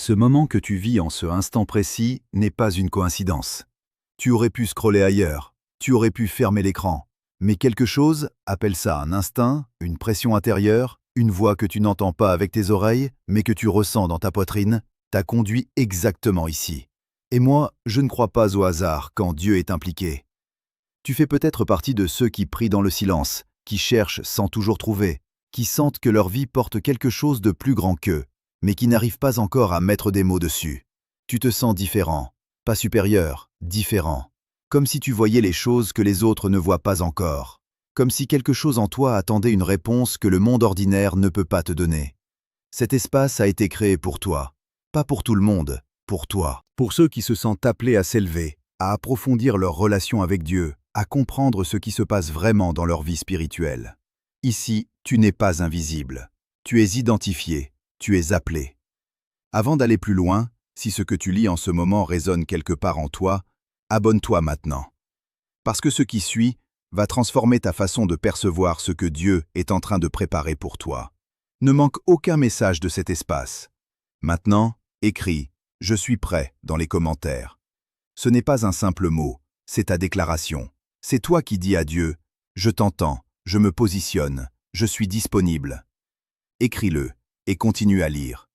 Ce moment que tu vis en ce instant précis n'est pas une coïncidence. Tu aurais pu scroller ailleurs, tu aurais pu fermer l'écran, mais quelque chose, appelle ça un instinct, une pression intérieure, une voix que tu n'entends pas avec tes oreilles, mais que tu ressens dans ta poitrine, t'a conduit exactement ici. Et moi, je ne crois pas au hasard quand Dieu est impliqué. Tu fais peut-être partie de ceux qui prient dans le silence, qui cherchent sans toujours trouver, qui sentent que leur vie porte quelque chose de plus grand qu'eux, mais qui n'arrivent pas encore à mettre des mots dessus. Tu te sens différent, pas supérieur, différent. Comme si tu voyais les choses que les autres ne voient pas encore. Comme si quelque chose en toi attendait une réponse que le monde ordinaire ne peut pas te donner. Cet espace a été créé pour toi. Pas pour tout le monde, pour toi. Pour ceux qui se sentent appelés à s'élever, à approfondir leur relation avec Dieu, à comprendre ce qui se passe vraiment dans leur vie spirituelle. Ici, tu n'es pas invisible. Tu es identifié, tu es appelé. Avant d'aller plus loin, si ce que tu lis en ce moment résonne quelque part en toi, abonne-toi maintenant. Parce que ce qui suit va transformer ta façon de percevoir ce que Dieu est en train de préparer pour toi. Ne manque aucun message de cet espace. Maintenant, écris « Je suis prêt » dans les commentaires. Ce n'est pas un simple mot, c'est ta déclaration. C'est toi qui dis à Dieu « Je t'entends, je me positionne, je suis disponible ». Écris-le et continue à lire.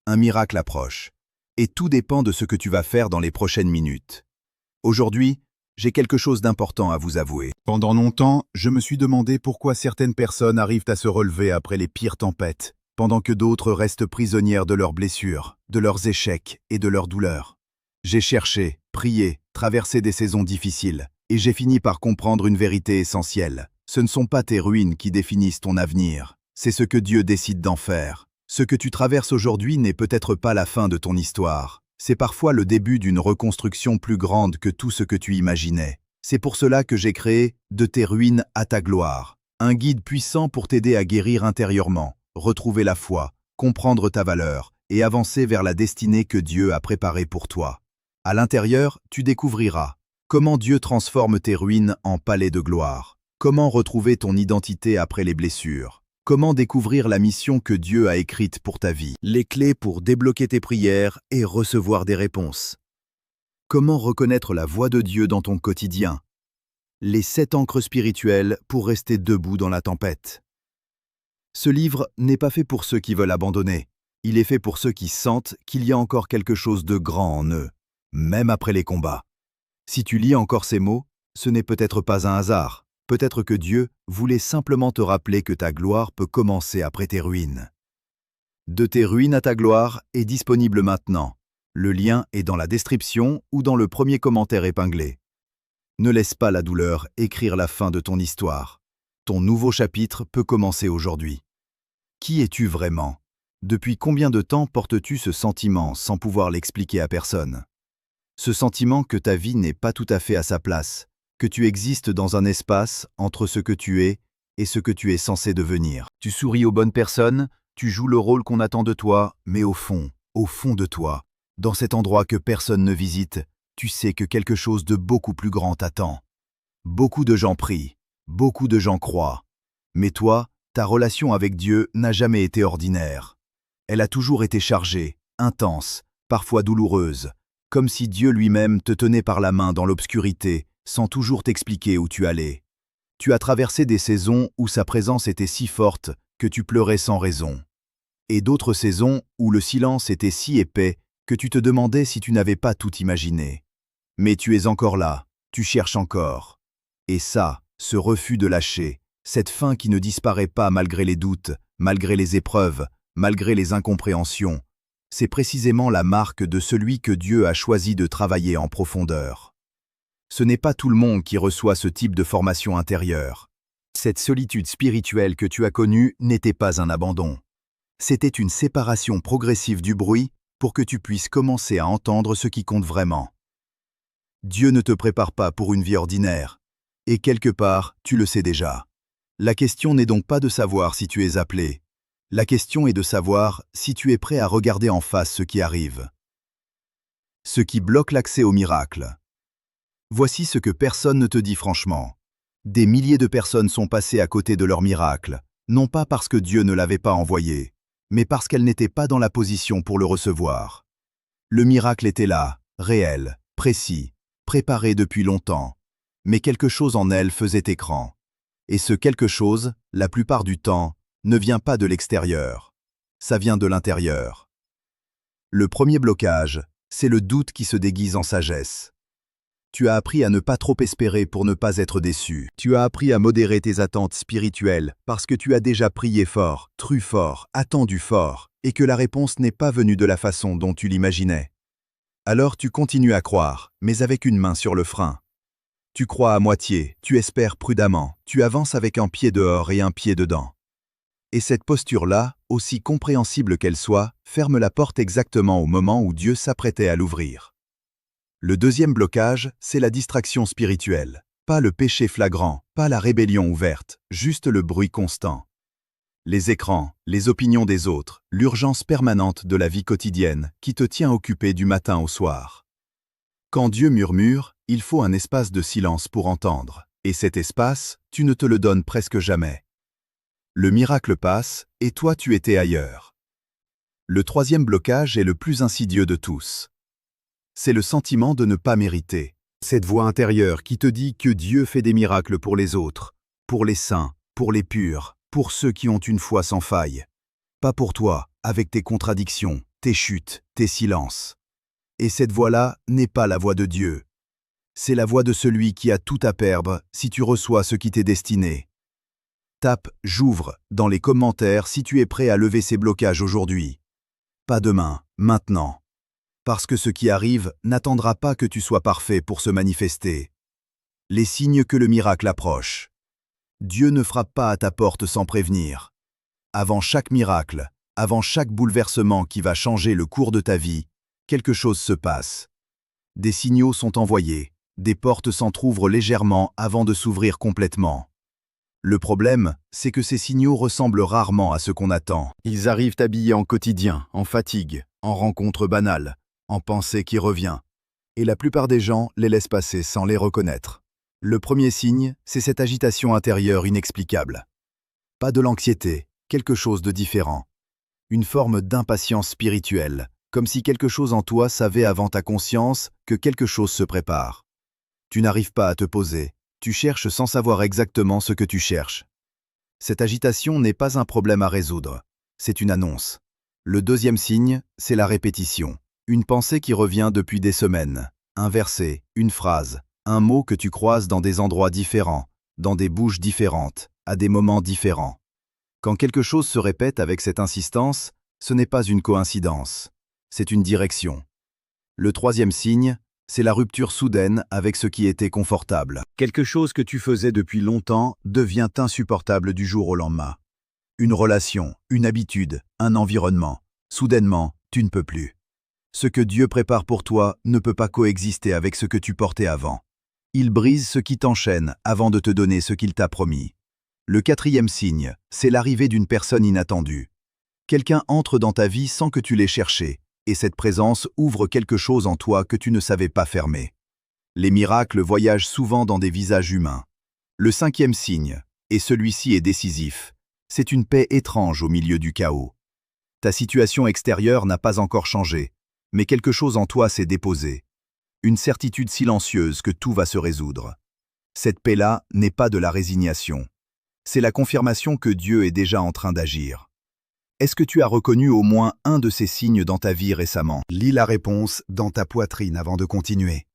Un miracle approche, et tout dépend de ce que tu vas faire dans les prochaines minutes. Aujourd'hui, j'ai quelque chose d'important à vous avouer. Pendant longtemps, je me suis demandé pourquoi certaines personnes arrivent à se relever après les pires tempêtes, pendant que d'autres restent prisonnières de leurs blessures, de leurs échecs et de leurs douleurs. J'ai cherché, prié, traversé des saisons difficiles, et j'ai fini par comprendre une vérité essentielle. Ce ne sont pas tes ruines qui définissent ton avenir, c'est ce que Dieu décide d'en faire. Ce que tu traverses aujourd'hui n'est peut-être pas la fin de ton histoire. C'est parfois le début d'une reconstruction plus grande que tout ce que tu imaginais. C'est pour cela que j'ai créé « De tes ruines à ta gloire », un guide puissant pour t'aider à guérir intérieurement, retrouver la foi, comprendre ta valeur et avancer vers la destinée que Dieu a préparée pour toi. À l'intérieur, tu découvriras comment Dieu transforme tes ruines en palais de gloire, comment retrouver ton identité après les blessures, comment découvrir la mission que Dieu a écrite pour ta vie, les clés pour débloquer tes prières et recevoir des réponses. Comment reconnaître la voix de Dieu dans ton quotidien, les 7 ancres spirituelles pour rester debout dans la tempête. Ce livre n'est pas fait pour ceux qui veulent abandonner, il est fait pour ceux qui sentent qu'il y a encore quelque chose de grand en eux, même après les combats. Si tu lis encore ces mots, ce n'est peut-être pas un hasard. Peut-être que Dieu voulait simplement te rappeler que ta gloire peut commencer après tes ruines. De tes ruines à ta gloire est disponible maintenant. Le lien est dans la description ou dans le premier commentaire épinglé. Ne laisse pas la douleur écrire la fin de ton histoire. Ton nouveau chapitre peut commencer aujourd'hui. Qui es-tu vraiment? Depuis combien de temps portes-tu ce sentiment sans pouvoir l'expliquer à personne? Ce sentiment que ta vie n'est pas tout à fait à sa place, que tu existes dans un espace entre ce que tu es et ce que tu es censé devenir. Tu souris aux bonnes personnes, tu joues le rôle qu'on attend de toi, mais au fond de toi, dans cet endroit que personne ne visite, tu sais que quelque chose de beaucoup plus grand t'attend. Beaucoup de gens prient, beaucoup de gens croient, mais toi, ta relation avec Dieu n'a jamais été ordinaire. Elle a toujours été chargée, intense, parfois douloureuse, comme si Dieu lui-même te tenait par la main dans l'obscurité, sans toujours t'expliquer où tu allais. Tu as traversé des saisons où sa présence était si forte que tu pleurais sans raison. Et d'autres saisons où le silence était si épais que tu te demandais si tu n'avais pas tout imaginé. Mais tu es encore là, tu cherches encore. Et ça, ce refus de lâcher, cette faim qui ne disparaît pas malgré les doutes, malgré les épreuves, malgré les incompréhensions, c'est précisément la marque de celui que Dieu a choisi de travailler en profondeur. Ce n'est pas tout le monde qui reçoit ce type de formation intérieure. Cette solitude spirituelle que tu as connue n'était pas un abandon. C'était une séparation progressive du bruit pour que tu puisses commencer à entendre ce qui compte vraiment. Dieu ne te prépare pas pour une vie ordinaire. Et quelque part, tu le sais déjà. La question n'est donc pas de savoir si tu es appelé. La question est de savoir si tu es prêt à regarder en face ce qui arrive. Ce qui bloque l'accès au miracle. Voici ce que personne ne te dit franchement. Des milliers de personnes sont passées à côté de leur miracle, non pas parce que Dieu ne l'avait pas envoyé, mais parce qu'elles n'étaient pas dans la position pour le recevoir. Le miracle était là, réel, précis, préparé depuis longtemps, mais quelque chose en elle faisait écran. Et ce quelque chose, la plupart du temps, ne vient pas de l'extérieur. Ça vient de l'intérieur. Le premier blocage, c'est le doute qui se déguise en sagesse. Tu as appris à ne pas trop espérer pour ne pas être déçu. Tu as appris à modérer tes attentes spirituelles parce que tu as déjà prié fort, cru fort, attendu fort, et que la réponse n'est pas venue de la façon dont tu l'imaginais. Alors tu continues à croire, mais avec une main sur le frein. Tu crois à moitié, tu espères prudemment, tu avances avec un pied dehors et un pied dedans. Et cette posture-là, aussi compréhensible qu'elle soit, ferme la porte exactement au moment où Dieu s'apprêtait à l'ouvrir. Le deuxième blocage, c'est la distraction spirituelle. Pas le péché flagrant, pas la rébellion ouverte, juste le bruit constant. Les écrans, les opinions des autres, l'urgence permanente de la vie quotidienne qui te tient occupé du matin au soir. Quand Dieu murmure, il faut un espace de silence pour entendre, et cet espace, tu ne te le donnes presque jamais. Le miracle passe, et toi tu étais ailleurs. Le troisième blocage est le plus insidieux de tous. C'est le sentiment de ne pas mériter. Cette voix intérieure qui te dit que Dieu fait des miracles pour les autres, pour les saints, pour les purs, pour ceux qui ont une foi sans faille. Pas pour toi, avec tes contradictions, tes chutes, tes silences. Et cette voix-là n'est pas la voix de Dieu. C'est la voix de celui qui a tout à perdre si tu reçois ce qui t'est destiné. Tape « J'ouvre » dans les commentaires si tu es prêt à lever ces blocages aujourd'hui. Pas demain, maintenant. Parce que ce qui arrive n'attendra pas que tu sois parfait pour se manifester. Les signes que le miracle approche. Dieu ne frappe pas à ta porte sans prévenir. Avant chaque miracle, avant chaque bouleversement qui va changer le cours de ta vie, quelque chose se passe. Des signaux sont envoyés, des portes s'entr'ouvrent légèrement avant de s'ouvrir complètement. Le problème, c'est que ces signaux ressemblent rarement à ce qu'on attend. Ils arrivent habillés en quotidien, en fatigue, en rencontres banales, en pensée qui revient. Et la plupart des gens les laissent passer sans les reconnaître. Le premier signe, c'est cette agitation intérieure inexplicable. Pas de l'anxiété, quelque chose de différent. Une forme d'impatience spirituelle, comme si quelque chose en toi savait avant ta conscience que quelque chose se prépare. Tu n'arrives pas à te poser, tu cherches sans savoir exactement ce que tu cherches. Cette agitation n'est pas un problème à résoudre, c'est une annonce. Le deuxième signe, c'est la répétition. Une pensée qui revient depuis des semaines, un verset, une phrase, un mot que tu croises dans des endroits différents, dans des bouches différentes, à des moments différents. Quand quelque chose se répète avec cette insistance, ce n'est pas une coïncidence, c'est une direction. Le troisième signe, c'est la rupture soudaine avec ce qui était confortable. Quelque chose que tu faisais depuis longtemps devient insupportable du jour au lendemain. Une relation, une habitude, un environnement. Soudainement, tu ne peux plus. Ce que Dieu prépare pour toi ne peut pas coexister avec ce que tu portais avant. Il brise ce qui t'enchaîne avant de te donner ce qu'il t'a promis. Le quatrième signe, c'est l'arrivée d'une personne inattendue. Quelqu'un entre dans ta vie sans que tu l'aies cherché, et cette présence ouvre quelque chose en toi que tu ne savais pas fermer. Les miracles voyagent souvent dans des visages humains. Le cinquième signe, et celui-ci est décisif, c'est une paix étrange au milieu du chaos. Ta situation extérieure n'a pas encore changé, mais quelque chose en toi s'est déposé. Une certitude silencieuse que tout va se résoudre. Cette paix-là n'est pas de la résignation. C'est la confirmation que Dieu est déjà en train d'agir. Est-ce que tu as reconnu au moins un de ces signes dans ta vie récemment? Lis la réponse dans ta poitrine avant de continuer.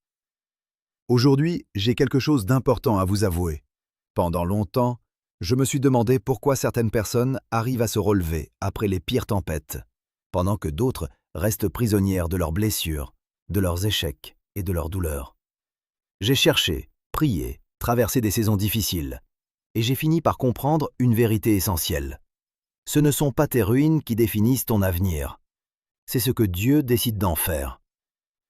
Aujourd'hui, j'ai quelque chose d'important à vous avouer. Pendant longtemps, je me suis demandé pourquoi certaines personnes arrivent à se relever après les pires tempêtes, pendant que d'autres restent prisonnières de leurs blessures, de leurs échecs et de leurs douleurs. J'ai cherché, prié, traversé des saisons difficiles, et j'ai fini par comprendre une vérité essentielle. Ce ne sont pas tes ruines qui définissent ton avenir, c'est ce que Dieu décide d'en faire.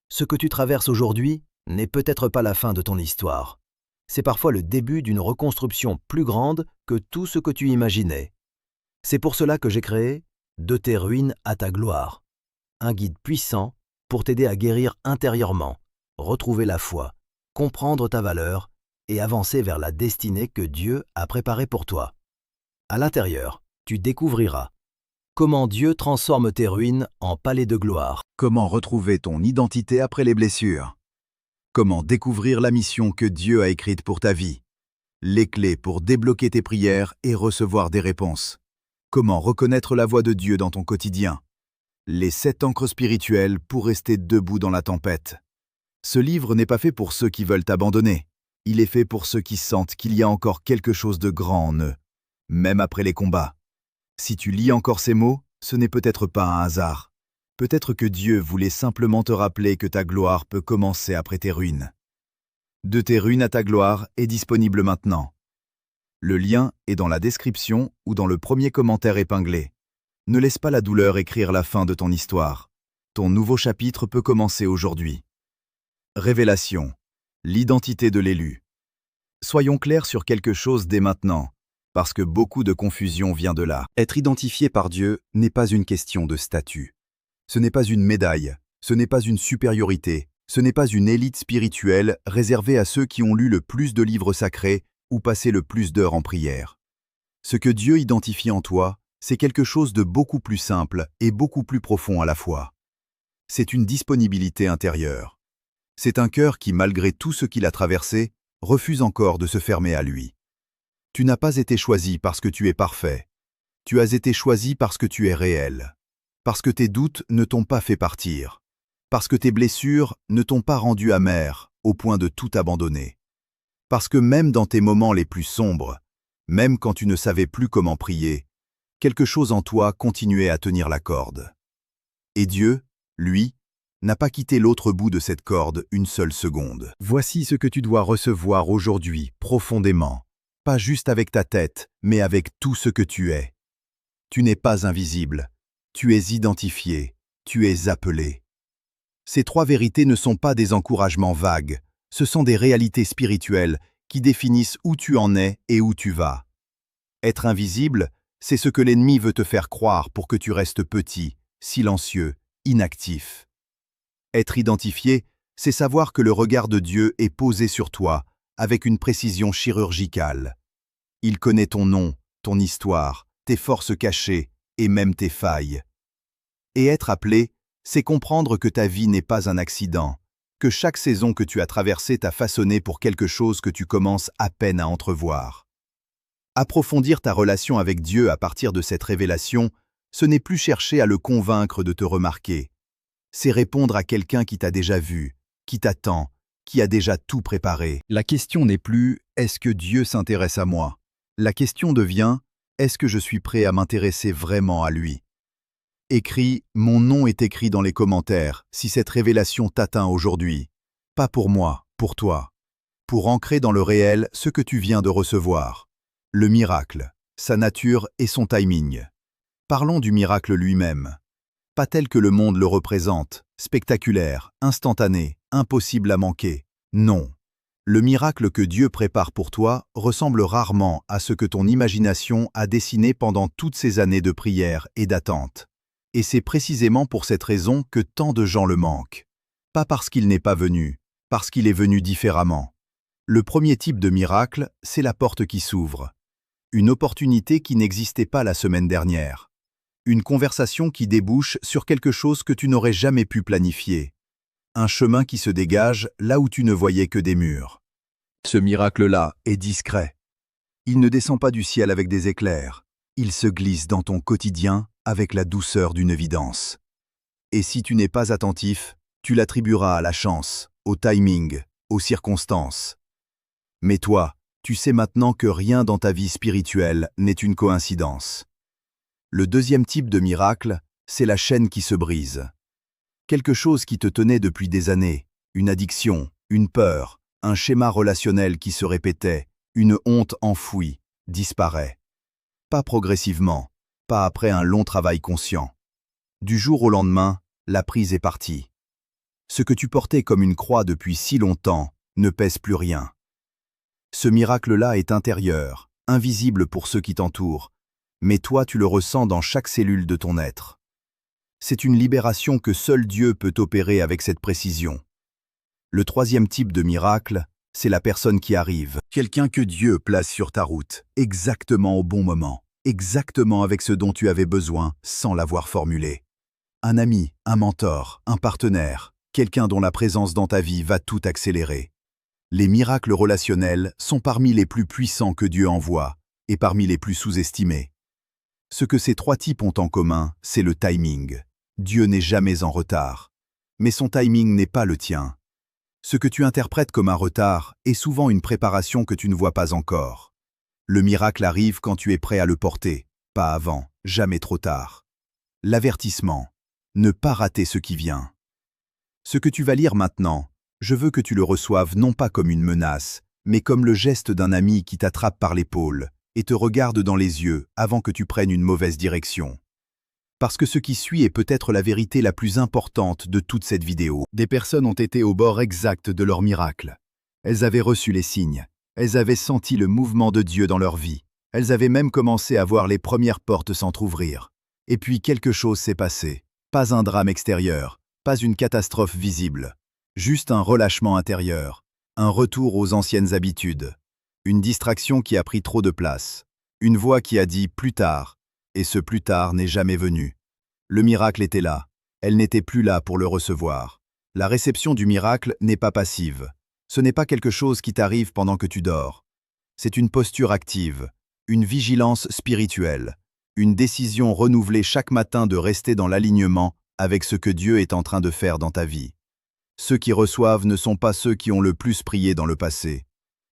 Ce que tu traverses aujourd'hui n'est peut-être pas la fin de ton histoire. C'est parfois le début d'une reconstruction plus grande que tout ce que tu imaginais. C'est pour cela que j'ai créé « De tes ruines à ta gloire », un guide puissant pour t'aider à guérir intérieurement, retrouver la foi, comprendre ta valeur et avancer vers la destinée que Dieu a préparée pour toi. À l'intérieur, tu découvriras Comment Dieu transforme tes ruines en palais de gloire. Comment retrouver ton identité après les blessures? Comment découvrir la mission que Dieu a écrite pour ta vie? Les clés pour débloquer tes prières et recevoir des réponses. Comment reconnaître la voix de Dieu dans ton quotidien? Les 7 ancres spirituelles pour rester debout dans la tempête. Ce livre n'est pas fait pour ceux qui veulent abandonner. Il est fait pour ceux qui sentent qu'il y a encore quelque chose de grand en eux, même après les combats. Si tu lis encore ces mots, ce n'est peut-être pas un hasard. Peut-être que Dieu voulait simplement te rappeler que ta gloire peut commencer après tes ruines. De tes ruines à ta gloire est disponible maintenant. Le lien est dans la description ou dans le premier commentaire épinglé. Ne laisse pas la douleur écrire la fin de ton histoire. Ton nouveau chapitre peut commencer aujourd'hui. Révélation. L'identité de l'élu. Soyons clairs sur quelque chose dès maintenant, parce que beaucoup de confusion vient de là. Être identifié par Dieu n'est pas une question de statut. Ce n'est pas une médaille, ce n'est pas une supériorité, ce n'est pas une élite spirituelle réservée à ceux qui ont lu le plus de livres sacrés ou passé le plus d'heures en prière. Ce que Dieu identifie en toi, c'est quelque chose de beaucoup plus simple et beaucoup plus profond à la fois. C'est une disponibilité intérieure. C'est un cœur qui, malgré tout ce qu'il a traversé, refuse encore de se fermer à lui. Tu n'as pas été choisi parce que tu es parfait. Tu as été choisi parce que tu es réel. Parce que tes doutes ne t'ont pas fait partir. Parce que tes blessures ne t'ont pas rendu amer au point de tout abandonner. Parce que même dans tes moments les plus sombres, même quand tu ne savais plus comment prier, quelque chose en toi continuait à tenir la corde. Et Dieu, lui, n'a pas quitté l'autre bout de cette corde une seule seconde. Voici ce que tu dois recevoir aujourd'hui, profondément. Pas juste avec ta tête, mais avec tout ce que tu es. Tu n'es pas invisible. Tu es identifié. Tu es appelé. Ces 3 vérités ne sont pas des encouragements vagues. Ce sont des réalités spirituelles qui définissent où tu en es et où tu vas. Être invisible, c'est ce que l'ennemi veut te faire croire pour que tu restes petit, silencieux, inactif. Être identifié, c'est savoir que le regard de Dieu est posé sur toi avec une précision chirurgicale. Il connaît ton nom, ton histoire, tes forces cachées et même tes failles. Et être appelé, c'est comprendre que ta vie n'est pas un accident, que chaque saison que tu as traversée t'a façonné pour quelque chose que tu commences à peine à entrevoir. Approfondir ta relation avec Dieu à partir de cette révélation, ce n'est plus chercher à le convaincre de te remarquer. C'est répondre à quelqu'un qui t'a déjà vu, qui t'attend, qui a déjà tout préparé. La question n'est plus « est-ce que Dieu s'intéresse à moi ?» La question devient « est-ce que je suis prêt à m'intéresser vraiment à lui ?» Écris « Mon nom est écrit dans les commentaires si cette révélation t'atteint aujourd'hui. Pas pour moi, pour toi. Pour ancrer dans le réel ce que tu viens de recevoir. Le miracle, sa nature et son timing. Parlons du miracle lui-même. Pas tel que le monde le représente, spectaculaire, instantané, impossible à manquer. Non. Le miracle que Dieu prépare pour toi ressemble rarement à ce que ton imagination a dessiné pendant toutes ces années de prière et d'attente. Et c'est précisément pour cette raison que tant de gens le manquent. Pas parce qu'il n'est pas venu, parce qu'il est venu différemment. Le premier type de miracle, c'est la porte qui s'ouvre. Une opportunité qui n'existait pas la semaine dernière. Une conversation qui débouche sur quelque chose que tu n'aurais jamais pu planifier. Un chemin qui se dégage là où tu ne voyais que des murs. Ce miracle-là est discret. Il ne descend pas du ciel avec des éclairs. Il se glisse dans ton quotidien avec la douceur d'une évidence. Et si tu n'es pas attentif, tu l'attribueras à la chance, au timing, aux circonstances. Mais toi, tu sais maintenant que rien dans ta vie spirituelle n'est une coïncidence. Le deuxième type de miracle, c'est la chaîne qui se brise. Quelque chose qui te tenait depuis des années, une addiction, une peur, un schéma relationnel qui se répétait, une honte enfouie, disparaît. Pas progressivement, pas après un long travail conscient. Du jour au lendemain, la prise est partie. Ce que tu portais comme une croix depuis si longtemps ne pèse plus rien. Ce miracle-là est intérieur, invisible pour ceux qui t'entourent, mais toi tu le ressens dans chaque cellule de ton être. C'est une libération que seul Dieu peut opérer avec cette précision. Le troisième type de miracle, c'est la personne qui arrive, quelqu'un que Dieu place sur ta route, exactement au bon moment. exactement avec ce dont tu avais besoin sans l'avoir formulé. Un ami, un mentor, un partenaire, quelqu'un dont la présence dans ta vie va tout accélérer. Les miracles relationnels sont parmi les plus puissants que Dieu envoie et parmi les plus sous-estimés. Ce que ces trois types ont en commun, c'est le timing. Dieu n'est jamais en retard. Mais son timing n'est pas le tien. Ce que tu interprètes comme un retard est souvent une préparation que tu ne vois pas encore. Le miracle arrive quand tu es prêt à le porter, pas avant, jamais trop tard. L'avertissement. Ne pas rater ce qui vient. Ce que tu vas lire maintenant, je veux que tu le reçoives non pas comme une menace, mais comme le geste d'un ami qui t'attrape par l'épaule et te regarde dans les yeux avant que tu prennes une mauvaise direction. Parce que ce qui suit est peut-être la vérité la plus importante de toute cette vidéo. Des personnes ont été au bord exact de leur miracle. Elles avaient reçu les signes. Elles avaient senti le mouvement de Dieu dans leur vie. Elles avaient même commencé à voir les premières portes s'entr'ouvrir. Et puis quelque chose s'est passé. Pas un drame extérieur, pas une catastrophe visible. Juste un relâchement intérieur. Un retour aux anciennes habitudes. Une distraction qui a pris trop de place. Une voix qui a dit « plus tard ». Et ce plus tard n'est jamais venu. Le miracle était là. Elle n'était plus là pour le recevoir. La réception du miracle n'est pas passive. Ce n'est pas quelque chose qui t'arrive pendant que tu dors. C'est une posture active, une vigilance spirituelle, une décision renouvelée chaque matin de rester dans l'alignement avec ce que Dieu est en train de faire dans ta vie. Ceux qui reçoivent ne sont pas ceux qui ont le plus prié dans le passé.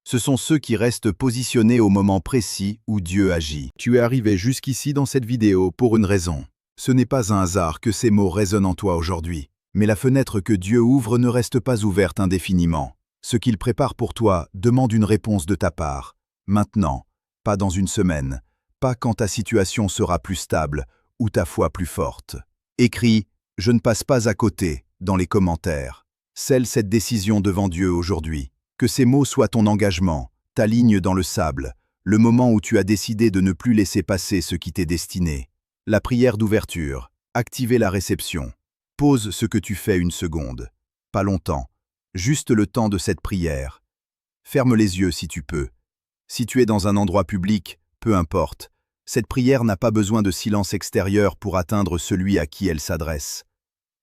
Ce sont ceux qui restent positionnés au moment précis où Dieu agit. Tu es arrivé jusqu'ici dans cette vidéo pour une raison. Ce n'est pas un hasard que ces mots résonnent en toi aujourd'hui. Mais la fenêtre que Dieu ouvre ne reste pas ouverte indéfiniment. Ce qu'il prépare pour toi demande une réponse de ta part. Maintenant, pas dans une semaine, pas quand ta situation sera plus stable ou ta foi plus forte. Écris « Je ne passe pas à côté » dans les commentaires. Scelle cette décision devant Dieu aujourd'hui. Que ces mots soient ton engagement, ta ligne dans le sable, le moment où tu as décidé de ne plus laisser passer ce qui t'est destiné. La prière d'ouverture, activer la réception. Pose ce que tu fais une seconde. Pas longtemps, juste le temps de cette prière. Ferme les yeux si tu peux. Si tu es dans un endroit public, peu importe. Cette prière n'a pas besoin de silence extérieur pour atteindre celui à qui elle s'adresse.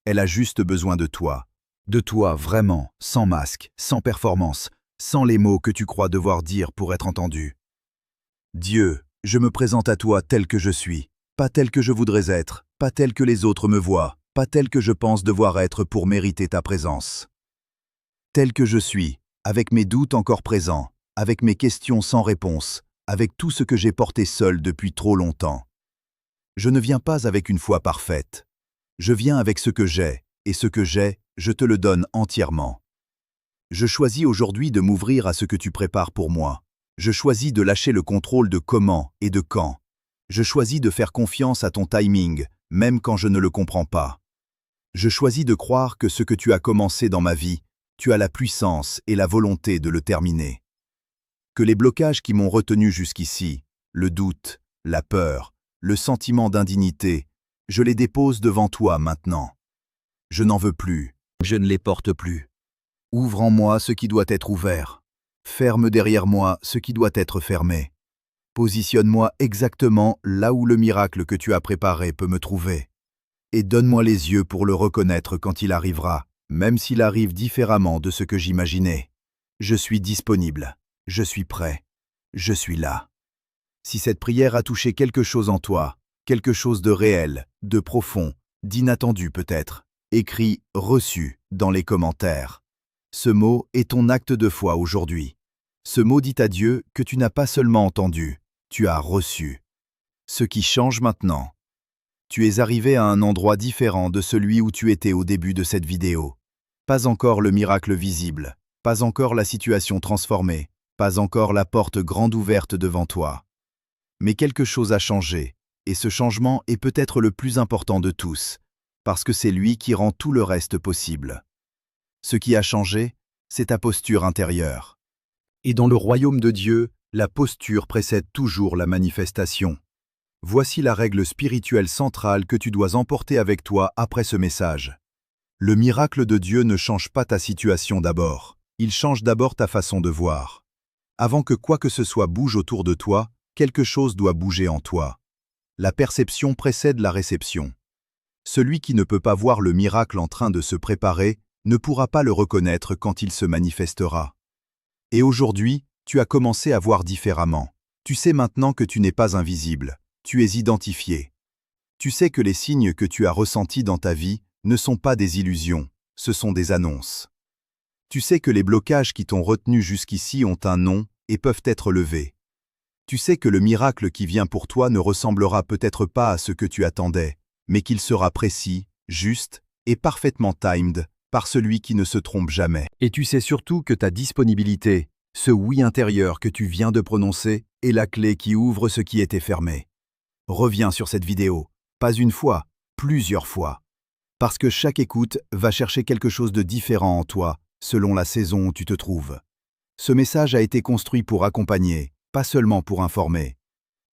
Elle a juste besoin de toi. De toi, vraiment, sans masque, sans performance, sans les mots que tu crois devoir dire pour être entendu. Dieu, je me présente à toi tel que je suis, pas tel que je voudrais être, pas tel que les autres me voient, pas tel que je pense devoir être pour mériter ta présence. Tel que je suis, avec mes doutes encore présents, avec mes questions sans réponse, avec tout ce que j'ai porté seul depuis trop longtemps. Je ne viens pas avec une foi parfaite. Je viens avec ce que j'ai, et ce que j'ai, je te le donne entièrement. Je choisis aujourd'hui de m'ouvrir à ce que tu prépares pour moi. Je choisis de lâcher le contrôle de comment et de quand. Je choisis de faire confiance à ton timing, même quand je ne le comprends pas. Je choisis de croire que ce que tu as commencé dans ma vie, tu as la puissance et la volonté de le terminer. Que les blocages qui m'ont retenu jusqu'ici, le doute, la peur, le sentiment d'indignité, je les dépose devant toi maintenant. Je n'en veux plus. Je ne les porte plus. Ouvre en moi ce qui doit être ouvert. Ferme derrière moi ce qui doit être fermé. Positionne-moi exactement là où le miracle que tu as préparé peut me trouver. Et donne-moi les yeux pour le reconnaître quand il arrivera, même s'il arrive différemment de ce que j'imaginais. Je suis disponible. Je suis prêt. Je suis là. Si cette prière a touché quelque chose en toi, quelque chose de réel, de profond, d'inattendu peut-être, écris « reçu » dans les commentaires. Ce mot est ton acte de foi aujourd'hui. Ce mot dit à Dieu que tu n'as pas seulement entendu, tu as reçu. Ce qui change maintenant. Tu es arrivé à un endroit différent de celui où tu étais au début de cette vidéo. Pas encore le miracle visible, pas encore la situation transformée, pas encore la porte grande ouverte devant toi. Mais quelque chose a changé, et ce changement est peut-être le plus important de tous. Parce que c'est lui qui rend tout le reste possible. Ce qui a changé, c'est ta posture intérieure. Et dans le royaume de Dieu, la posture précède toujours la manifestation. Voici la règle spirituelle centrale que tu dois emporter avec toi après ce message. Le miracle de Dieu ne change pas ta situation d'abord. Il change d'abord ta façon de voir. Avant que quoi que ce soit bouge autour de toi, quelque chose doit bouger en toi. la perception précède la réception. Celui qui ne peut pas voir le miracle en train de se préparer ne pourra pas le reconnaître quand il se manifestera. Et aujourd'hui, tu as commencé à voir différemment. Tu sais maintenant que tu n'es pas invisible, tu es identifié. Tu sais que les signes que tu as ressentis dans ta vie ne sont pas des illusions, ce sont des annonces. Tu sais que les blocages qui t'ont retenu jusqu'ici ont un nom et peuvent être levés. Tu sais que le miracle qui vient pour toi ne ressemblera peut-être pas à ce que tu attendais, mais qu'il sera précis, juste et parfaitement timed par celui qui ne se trompe jamais. Et tu sais surtout que ta disponibilité, ce oui intérieur que tu viens de prononcer, est la clé qui ouvre ce qui était fermé. Reviens sur cette vidéo, pas une fois, plusieurs fois. Parce que chaque écoute va chercher quelque chose de différent en toi, selon la saison où tu te trouves. Ce message a été construit pour accompagner, pas seulement pour informer.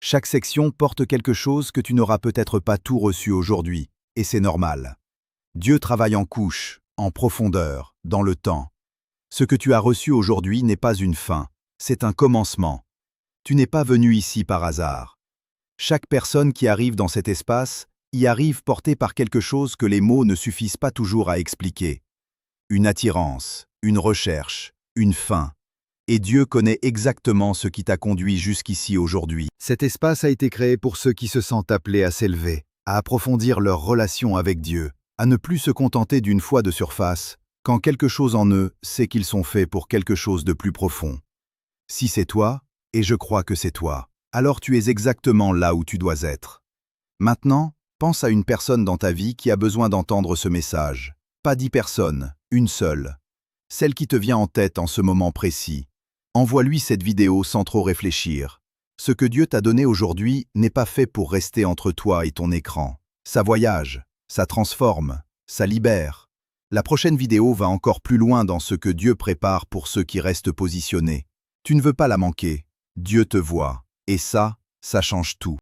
Chaque section porte quelque chose que tu n'auras peut-être pas tout reçu aujourd'hui, et c'est normal. Dieu travaille en couches, en profondeur, dans le temps. Ce que tu as reçu aujourd'hui n'est pas une fin, c'est un commencement. Tu n'es pas venu ici par hasard. Chaque personne qui arrive dans cet espace y arrive portée par quelque chose que les mots ne suffisent pas toujours à expliquer. Une attirance, une recherche, une fin. Et Dieu connaît exactement ce qui t'a conduit jusqu'ici aujourd'hui. Cet espace a été créé pour ceux qui se sentent appelés à s'élever, à approfondir leur relation avec Dieu, à ne plus se contenter d'une foi de surface, quand quelque chose en eux sait qu'ils sont faits pour quelque chose de plus profond. Si c'est toi, et je crois que c'est toi, alors tu es exactement là où tu dois être. Maintenant, pense à une personne dans ta vie qui a besoin d'entendre ce message. Pas 10 personnes, une seule. Celle qui te vient en tête en ce moment précis. Envoie-lui cette vidéo sans trop réfléchir. Ce que Dieu t'a donné aujourd'hui n'est pas fait pour rester entre toi et ton écran. Ça voyage, ça transforme, ça libère. La prochaine vidéo va encore plus loin dans ce que Dieu prépare pour ceux qui restent positionnés. Tu ne veux pas la manquer. Dieu te voit. Et ça change tout.